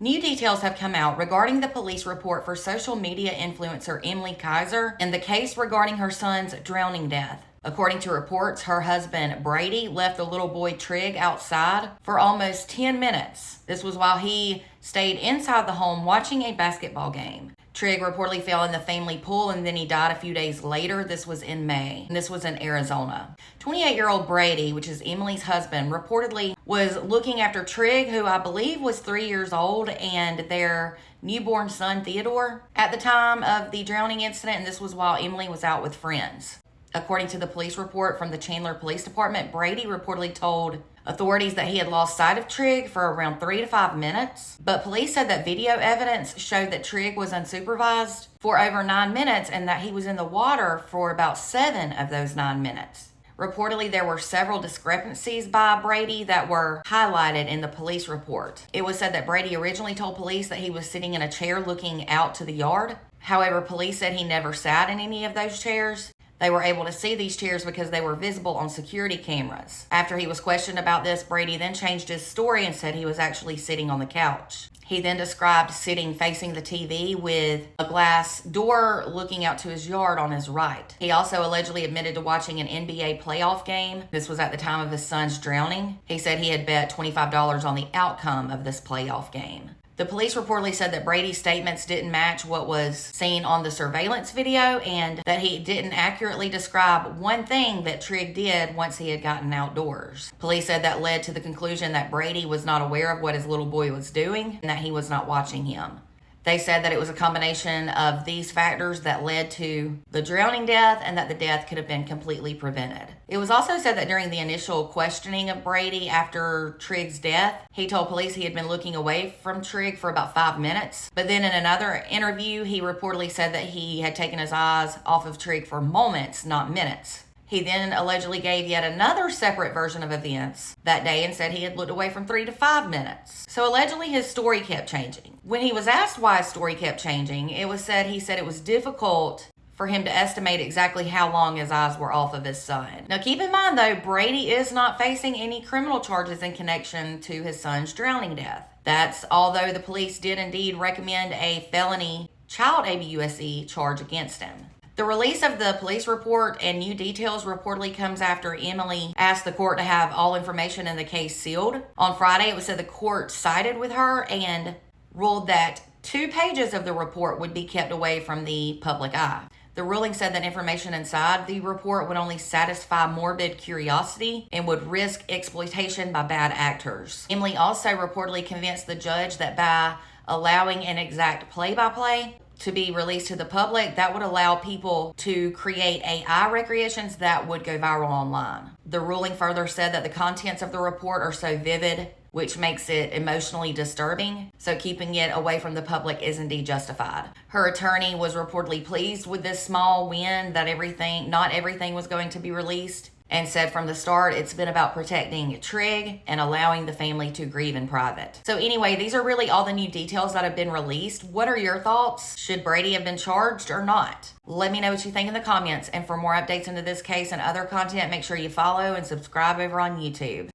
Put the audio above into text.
New details have come out regarding the police report for social media influencer Trigg Kiser and the case regarding her son's drowning death. According to reports, her husband Brady left the little boy Trigg outside for almost 10 minutes. This was while he stayed inside the home watching a basketball game. Trigg reportedly fell in the family pool and then he died a few days later. This was in May, and this was in Arizona. 28-year-old Brady, which is Emily's husband, reportedly was looking after Trigg, who I believe was 3 years old, and their newborn son Theodore at the time of the drowning incident, and this was while Emily was out with friends. According to the police report from the Chandler Police Department, Brady reportedly told authorities that he had lost sight of Trigg for around 3 to 5 minutes, but police said that video evidence showed that Trigg was unsupervised for over 9 minutes and that he was in the water for about 7 of those 9 minutes. Reportedly, there were several discrepancies by Brady that were highlighted in the police report. It was said that Brady originally told police that he was sitting in a chair looking out to the yard. However, police said he never sat in any of those chairs. They were able to see these chairs because they were visible on security cameras. After he was questioned about this, Brady then changed his story and said he was actually sitting on the couch. He then described sitting facing the TV with a glass door looking out to his yard on his right. He also allegedly admitted to watching an NBA playoff game. This was at the time of his son's drowning. He said he had bet $25 on the outcome of this playoff game. The police reportedly said that Brady's statements didn't match what was seen on the surveillance video and that he didn't accurately describe one thing that Trigg did once he had gotten outdoors. Police said that led to the conclusion that Brady was not aware of what his little boy was doing and that he was not watching him. They said that it was a combination of these factors that led to the drowning death and that the death could have been completely prevented. It was also said that during the initial questioning of Brady after Trigg's death, he told police he had been looking away from Trigg for about 5 minutes. But then in another interview, he reportedly said that he had taken his eyes off of Trigg for moments, not minutes. He then allegedly gave yet another separate version of events that day and said he had looked away from 3 to 5 minutes. So allegedly his story kept changing. When he was asked why his story kept changing, he said it was difficult for him to estimate exactly how long his eyes were off of his son. Now keep in mind though, Brady is not facing any criminal charges in connection to his son's drowning death. That's although the police did indeed recommend a felony child abuse charge against him. The release of the police report and new details reportedly comes after Emily asked the court to have all information in the case sealed. On Friday, it was said the court sided with her and ruled that 2 pages of the report would be kept away from the public eye. The ruling said that information inside the report would only satisfy morbid curiosity and would risk exploitation by bad actors. Emily also reportedly convinced the judge that by allowing an exact play-by-play to be released to the public, that would allow people to create AI recreations that would go viral online. The ruling further said that the contents of the report are so vivid, which makes it emotionally disturbing, so keeping it away from the public is indeed justified. Her attorney was reportedly pleased with this small win that not everything was going to be released, and said from the start it's been about protecting Trigg and allowing the family to grieve in private. So anyway, these are really all the new details that have been released. What are your thoughts? Should Brady have been charged or not? Let me know what you think in the comments, and for more updates into this case and other content, make sure you follow and subscribe over on YouTube.